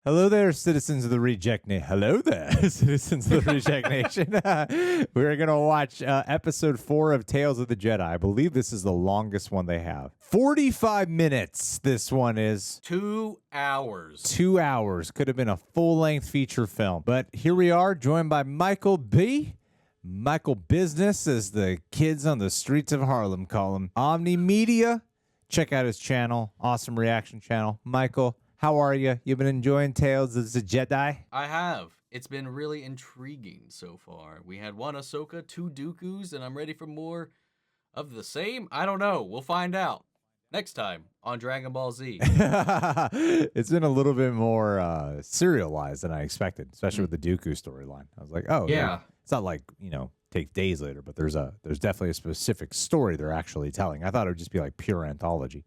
Hello there, citizens of the Reject Nation. Hello there, citizens of the Reject Nation. We're going to watch episode 4 of Tales of the Jedi. I believe this is the longest one they have. 45 minutes, this one is. 2 hours. 2 hours. Could have been a full-length feature film. But here we are, joined by Michael B. Michael Business, as the kids on the streets of Harlem call him. Omni Media. Check out his channel. Awesome reaction channel. Michael, how are you? You've been enjoying Tales of the Jedi? I have. It's been really intriguing so far. We had one Ahsoka, 2 Dookus, and I'm ready for more of the same? I don't know. We'll find out next time on Dragon Ball Z. It's been a little bit more serialized than I expected, especially with the Dooku storyline. I was like, oh, Yeah. It's not like, take days later, but there's definitely a specific story they're actually telling. I thought it would just be like pure anthology.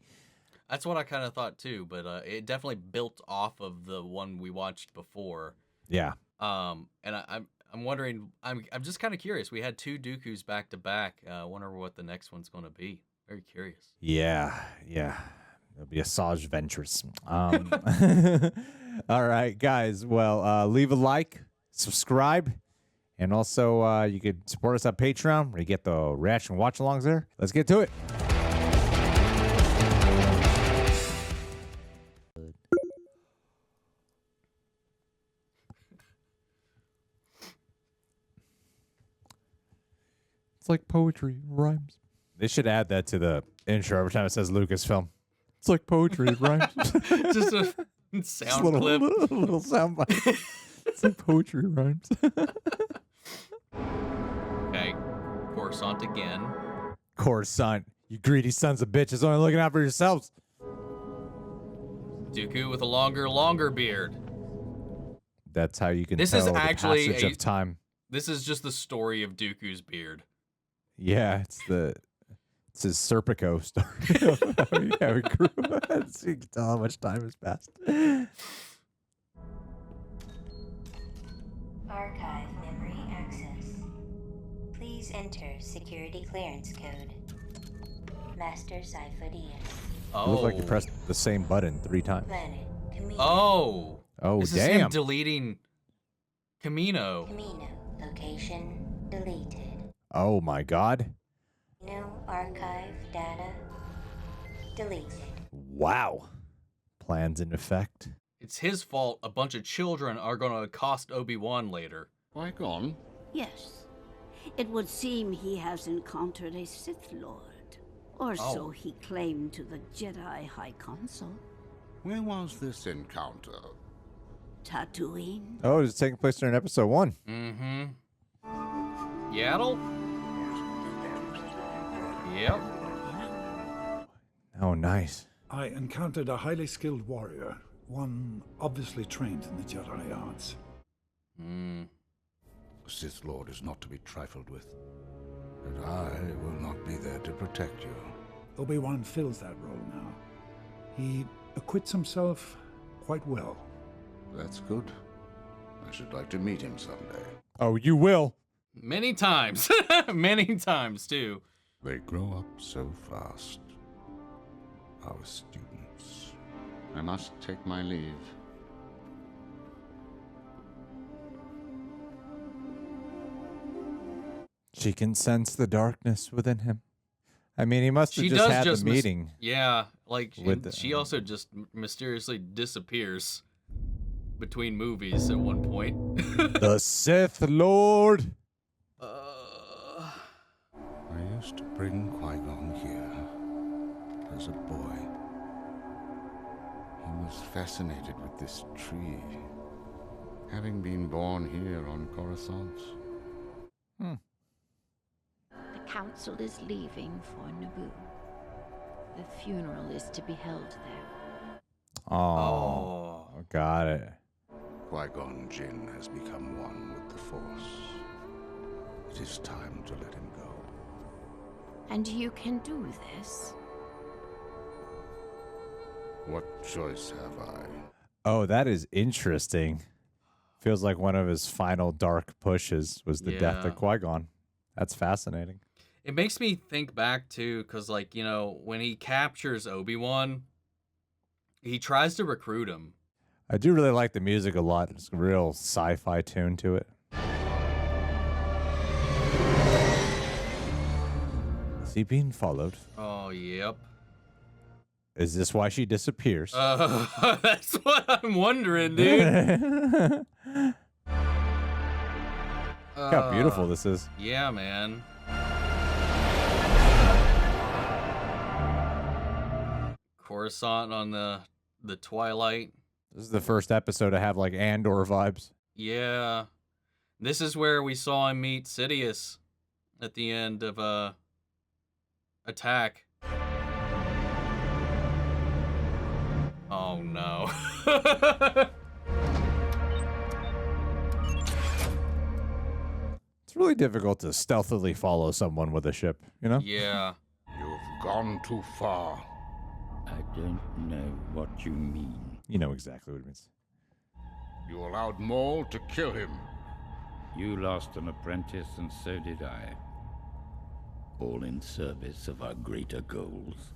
That's what I kind of thought too, but it definitely built off of the one we watched before. Yeah. And I'm wondering. I'm just kind of curious. We had 2 Dookus back to back. I wonder what the next one's going to be. Very curious. Yeah. It'll be a Saj Ventress. All right, guys. Well, leave a like, subscribe, and also you could support us on Patreon where you get the reaction watch-alongs there. Let's get to it. It's like poetry, rhymes. They should add that to the intro every time it says Lucasfilm. It's like poetry, it rhymes. Just a sound clip. Little sound bite. It's like poetry, rhymes. Okay, Coruscant again. Coruscant, you greedy sons of bitches, only looking out for yourselves. Dooku with a longer beard. That's how you can This tell is the actually passage of time. This is just the story of Dooku's beard. Yeah, it's his Serpico story. How he grew up. So you can tell how much time has passed. Archive memory access. Please enter security clearance code. Master Sifo-Dyas. It looks like you pressed the same button 3 times. Planet Camino. Oh, Oh, this damn. is him deleting Camino. Camino. Location deleted. Oh, my God. No archive data deleted. Wow. Plans in effect. It's his fault a bunch of children are going to accost Obi-Wan later. Qui-Gon? Yes. It would seem he has encountered a Sith Lord. Or so he claimed to the Jedi High Council. Where was this encounter? Tatooine? Oh, it's taking place during episode 1. Mm-hmm. Yaddle? Yep. Oh, nice. I encountered a highly skilled warrior, one obviously trained in the Jedi arts. Mm. The Sith Lord is not to be trifled with. And I will not be there to protect you. Obi-Wan fills that role now. He acquits himself quite well. That's good. I should like to meet him someday. Oh, you will. Many times. Many times, too. They grow up so fast. Our students. I must take my leave. She can sense the darkness within him. I mean, he must have She just does had just the meeting. Yeah, like With and she also just mysteriously disappears between movies at one point. The Sith Lord. I used to bring Qui-Gon here as a boy. He was fascinated with this tree, having been born here on Coruscant. The council is leaving for Naboo. The funeral is to be held there. Oh, got it. Qui-Gon Jin has become one with the Force. It is time to let him go. And you can do this? What choice have I? Oh, that is interesting. Feels like one of his final dark pushes was the death of Yeah. Qui-Gon. That's fascinating. It makes me think back to, because, like, when he captures Obi-Wan, he tries to recruit him. I do really like the music a lot. It's a real sci-fi tune to it. Is he being followed? Oh, yep. Is this why she disappears? That's what I'm wondering, dude. Look how beautiful this is. Yeah, man. Coruscant on the Twilight. This is the first episode to have like Andor vibes. Yeah. This is where we saw him meet Sidious at the end of Attack. Oh no. It's really difficult to stealthily follow someone with a ship, you know? Yeah. You've gone too far. I don't know what you mean. You know exactly what it means. You allowed Maul to kill him. You lost an apprentice, and so did I. All in service of our greater goals.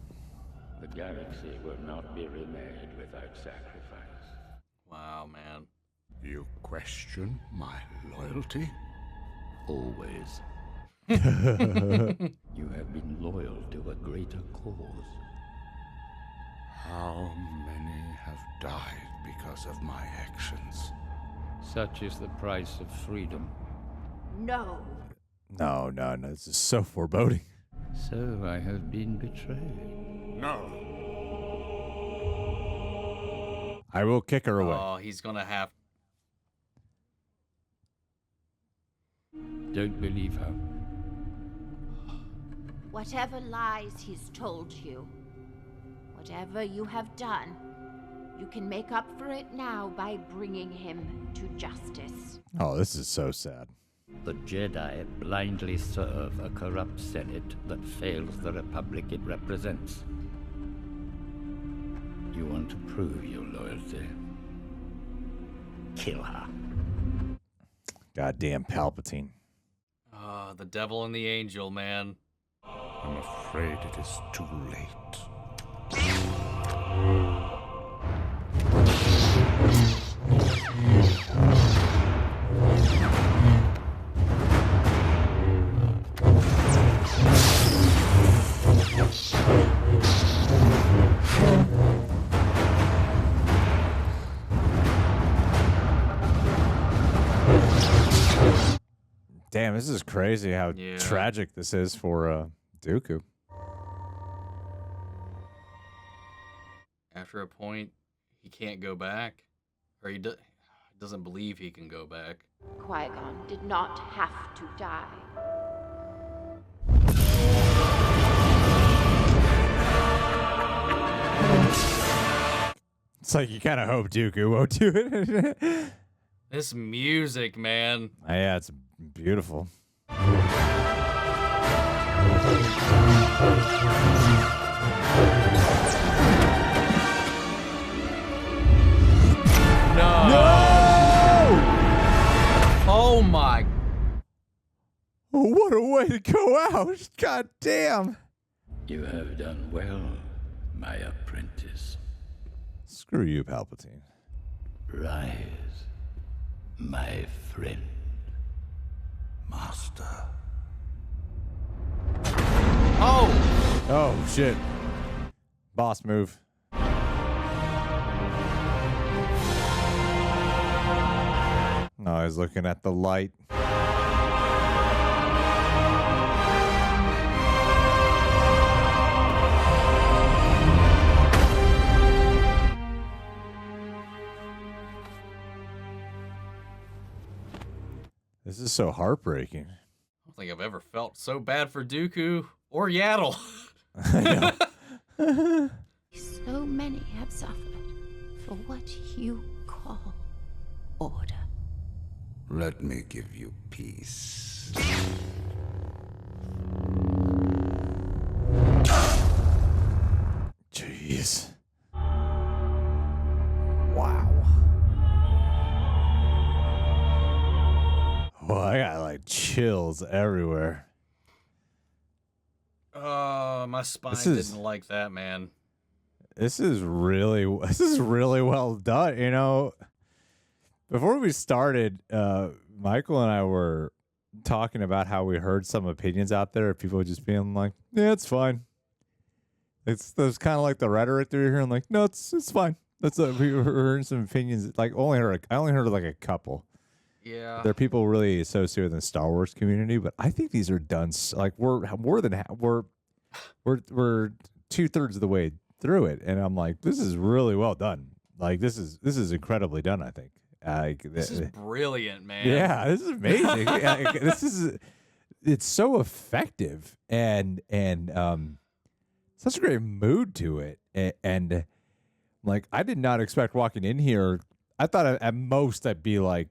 The galaxy will not be remade without sacrifice. Wow, man. You question my loyalty? Always. You have been loyal to a greater cause. How many have died because of my actions? Such is the price of freedom. No. No. This is so foreboding. So I have been betrayed. No. I will kick her away. Oh, he's gonna have. Don't believe her. Whatever lies he's told you, whatever you have done, you can make up for it now by bringing him to justice. Oh, this is so sad. The Jedi blindly serve a corrupt Senate that fails the Republic it represents. You want to prove your loyalty? Kill her. Goddamn Palpatine. Oh, the devil and the angel, man. I'm afraid it is too late. Damn, this is crazy how tragic this is for Dooku. After a point, he can't go back. Or he doesn't believe he can go back. Qui-Gon did not have to die. It's like you kind of hope Dooku won't do it. This music, man. Yeah, it's beautiful. No! Oh my. Oh, what a way to go out. God damn. You have done well, my apprentice. Screw you, Palpatine. Rise, my friend. Master. Oh! Oh, shit. Boss move. No, he's looking at the light. This is so heartbreaking. I don't think I've ever felt so bad for Dooku or Yaddle. So many have suffered for what you call order. Let me give you peace. Jeez. Wow. Oh, I got like chills everywhere. My spine didn't like that, man. this is really well done. You know, before we started, Michael and I were talking about how we heard some opinions out there of people just being like, "Yeah, it's fine." There's kind of like the rhetoric that you're hearing, like, "No, it's fine." That's we were hearing some opinions. Like, I only heard like a couple. Yeah. There are people really associated with the Star Wars community, but I think these are done like we're more than we're 2/3 of the way through it, and I'm like, this is really well done. Like this is incredibly done. I think. This is brilliant, man. Yeah, this is amazing. It's so effective and such a great mood to it, and like I did not expect walking in here. I thought at most I'd be like,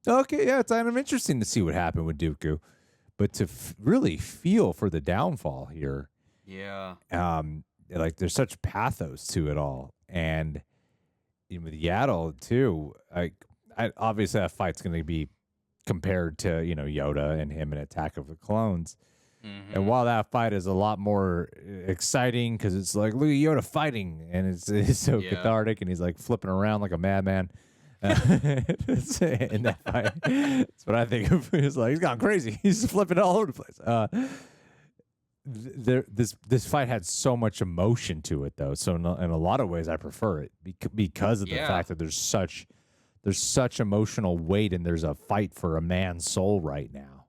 okay, yeah, it's kind of interesting to see what happened with Dooku, but to really feel for the downfall here, yeah, like there's such pathos to it all, and with Yaddle too. I obviously that fight's going to be compared to Yoda and him in Attack of the Clones, and while that fight is a lot more exciting because it's like look at Yoda fighting, and it's so cathartic, and he's like flipping around like a madman. In that fight, that's what I think of. He's like he's gone crazy. He's flipping all over the place. This fight had so much emotion to it, though. So in a lot of ways, I prefer it because of the fact that there's such emotional weight, and there's a fight for a man's soul right now,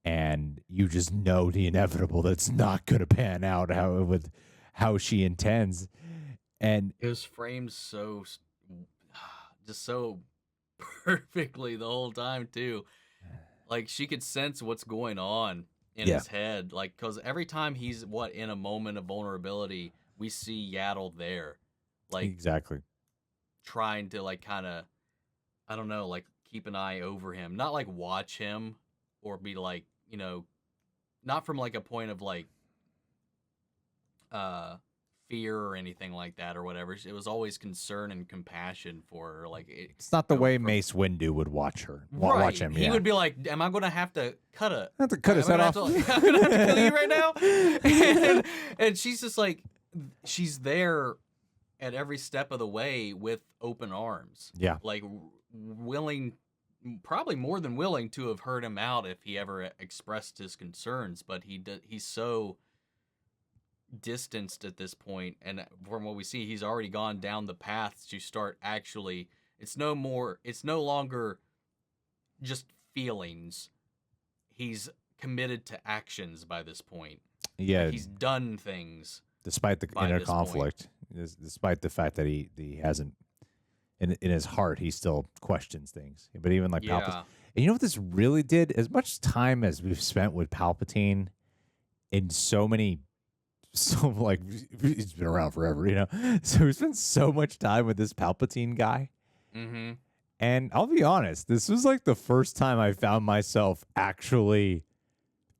and you just know the inevitable that's not going to pan out how she intends, and it was framed just so perfectly the whole time too. Like she could sense what's going on in his head, like because every time he's in a moment of vulnerability, we see Yaddle there, like exactly trying to like kind of, I don't know, like keep an eye over him, not like watch him or be like not from like a point of like fear or anything like that or whatever. It was always concern and compassion for her. Like it's not the way Mace Windu would watch her. Watch him. He would be like, "Am I going to have to cut his head off? I'm going to have to kill you right now?" And she's just like, she's there at every step of the way with open arms. Yeah, like willing, probably more than willing to have heard him out if he ever expressed his concerns. But he's so distanced at this point, and from what we see, he's already gone down the path to start actually. It's no longer just feelings. He's committed to actions by this point. Yeah, he's done things despite the inner conflict, despite the fact that he hasn't in his heart he still questions things. But even like Palpatine, and you know what this really did? As much time as we've spent with Palpatine in so like he's been around forever, so we spent so much time with this Palpatine guy. And I'll be honest, this was like the first time I found myself actually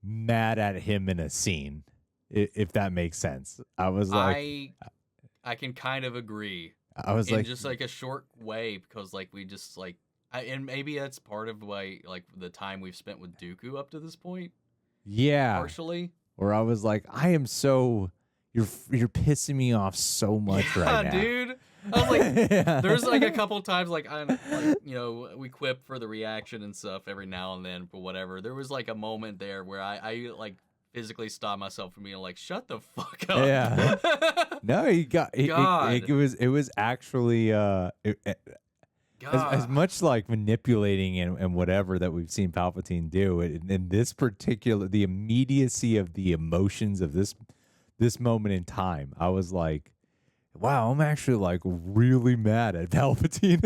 mad at him in a scene, if that makes sense. I was like, I can kind of agree. I was in like, just like a short way, because like we just like, and maybe that's part of why like the time we've spent with Dooku up to this point. Yeah, partially. Where I was like, I am so you're pissing me off so much right now, dude. I was like, there's like a couple times like I'm like, we quip for the reaction and stuff every now and then for whatever. There was like a moment there where I like physically stopped myself from being like, shut the fuck up. Yeah. No, it was actually as much like manipulating and whatever that we've seen Palpatine do, in this particular, the immediacy of the emotions of this moment in time, I was like, wow, I'm actually like really mad at Palpatine.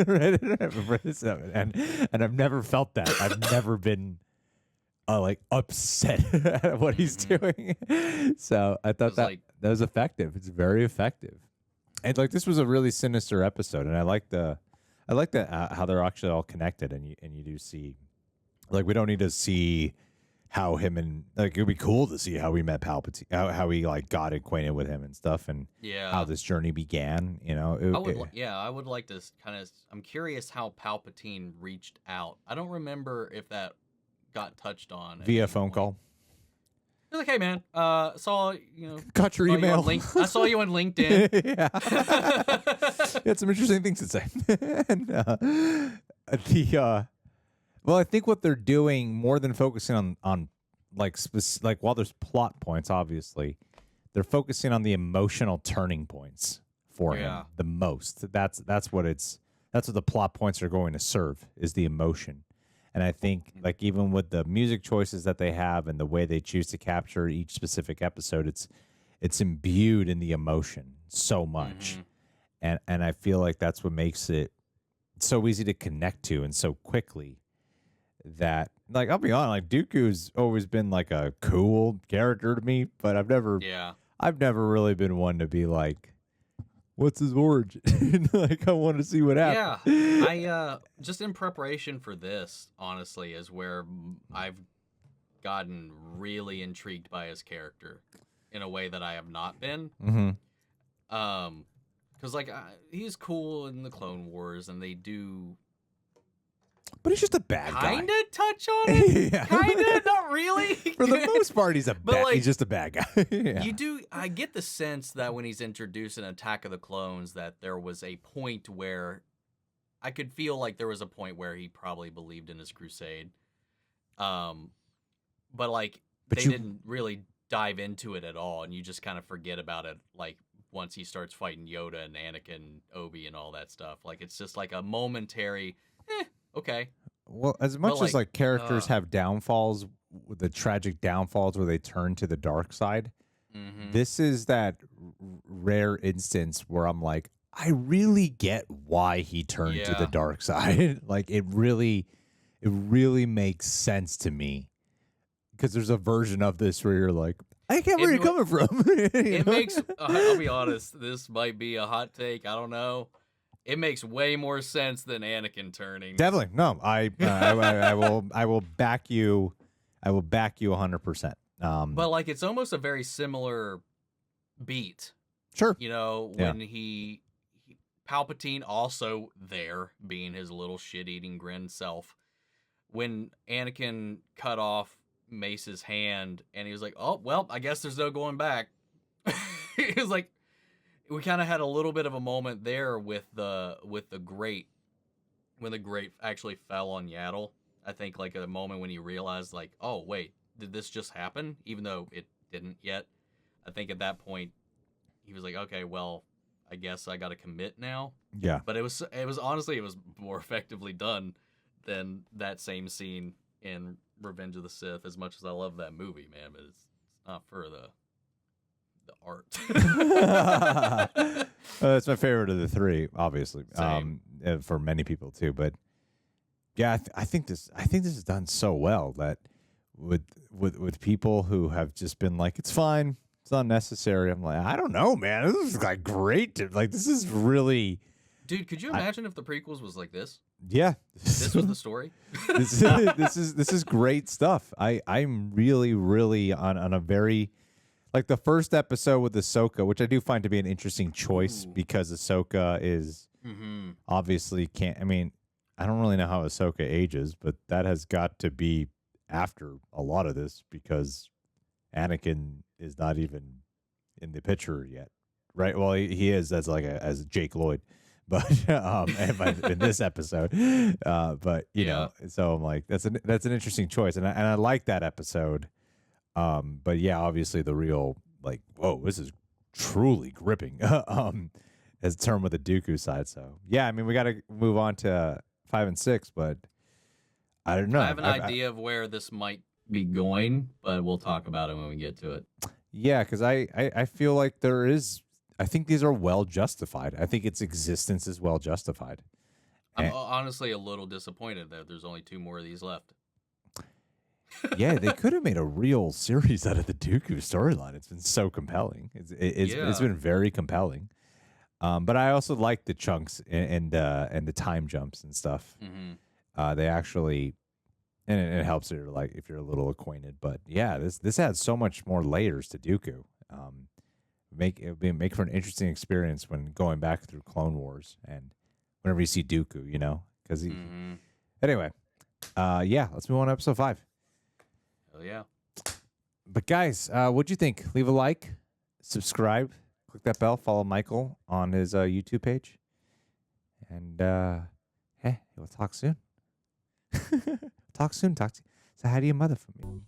and I've never felt that. I've never been like upset at what he's doing. So I thought that was effective. It's very effective. And like this was a really sinister episode, and I like how they're actually all connected, and you do see, like, we don't need to see how him and like it'd be cool to see how we met Palpatine, how he like got acquainted with him and stuff, and how this journey began. I would like to kind of. I'm curious how Palpatine reached out. I don't remember if that got touched on via phone call. Be like, hey man, saw Got your saw you email. on I saw you on LinkedIn. Yeah. You had some interesting things to say. And, well, I think what they're doing more than focusing on like while there's plot points, obviously, they're focusing on the emotional turning points for him the most. That's what the plot points are going to serve, is the emotion. And I think, like, even with the music choices that they have and the way they choose to capture each specific episode, it's imbued in the emotion so much. And I feel like that's what makes it so easy to connect to and so quickly. That, like, I'll be honest, like, Dooku's always been like a cool character to me, but I've never really been one to be like, what's his origin? Like, I want to see what happens. Yeah, I just in preparation for this, honestly, is where I've gotten really intrigued by his character in a way that I have not been. Because like he's cool in the Clone Wars, and they do. But he's just a bad guy. Kinda touch on it. Yeah. Kinda, not really. For the most part, he's he's just a bad guy. Yeah. I get the sense that when he's introduced in Attack of the Clones, that there was a point where I could feel like there was a point where he probably believed in his crusade. But they didn't really dive into it at all, and you just kind of forget about it. Like once he starts fighting Yoda and Anakin, Obi, and all that stuff, like it's just like a momentary. Okay. Well, as much as like characters have downfalls, the tragic downfalls where they turn to the dark side, this is that rare instance where I'm like, I really get why he turned to the dark side. Like it really makes sense to me, because there's a version of this where you're like, I get where you're coming from. It makes. I'll be honest. This might be a hot take. I don't know. It makes way more sense than Anakin turning. Definitely. No, I will back you. I will back you 100%. But like, it's almost a very similar beat. Sure. You know, when Palpatine also there, being his little shit-eating grin self. When Anakin cut off Mace's hand, and he was like, "Oh well, I guess there's no going back." He was like. We kind of had a little bit of a moment there with the grate, when the grate actually fell on Yaddle. I think like a moment when he realized like, oh wait, did this just happen? Even though it didn't yet. I think at that point he was like, okay, well, I guess I got to commit now. Yeah. But it was honestly more effectively done than that same scene in Revenge of the Sith. As much as I love that movie, man, but it's not for the art. That's my favorite of the three, obviously. For many people too, but yeah, I think this is done so well that with people who have just been like, it's fine, it's unnecessary. I'm like, I don't know, man. This is like great. Like this is really. Dude, could you imagine if the prequels was like this? Yeah, this was the story. this is great stuff. I'm really on a very. Like the first episode with Ahsoka, which I do find to be an interesting choice because Ahsoka is obviously I mean, I don't really know how Ahsoka ages, but that has got to be after a lot of this because Anakin is not even in the picture yet, right? Well, he is as Jake Lloyd, but in this episode, but you know, so I'm like, that's an interesting choice, and I like that episode. But yeah, obviously the real like, whoa, this is truly gripping. As a term with the Dooku side. So yeah, I mean, we got to move on to 5 and 6, but I don't know. I have an idea of where this might be going, but we'll talk about it when we get to it. Yeah, because I feel like I think these are well justified. I think its existence is well justified. I'm honestly a little disappointed that there's only 2 more of these left. Yeah, they could have made a real series out of the Dooku storyline. It's been so compelling. It's been very compelling. But I also like the chunks and the time jumps and stuff. They actually, and it helps if you're a little acquainted. But yeah, this adds so much more layers to Dooku. Make for an interesting experience when going back through Clone Wars and whenever you see Dooku, you know, because he. Anyway, yeah, let's move on to episode 5. Hell yeah. But guys, what'd you think? Leave a like, subscribe, click that bell, follow Michael on his YouTube page. And hey, we'll talk soon. Talk soon. Talk to you. So how do you mother for me?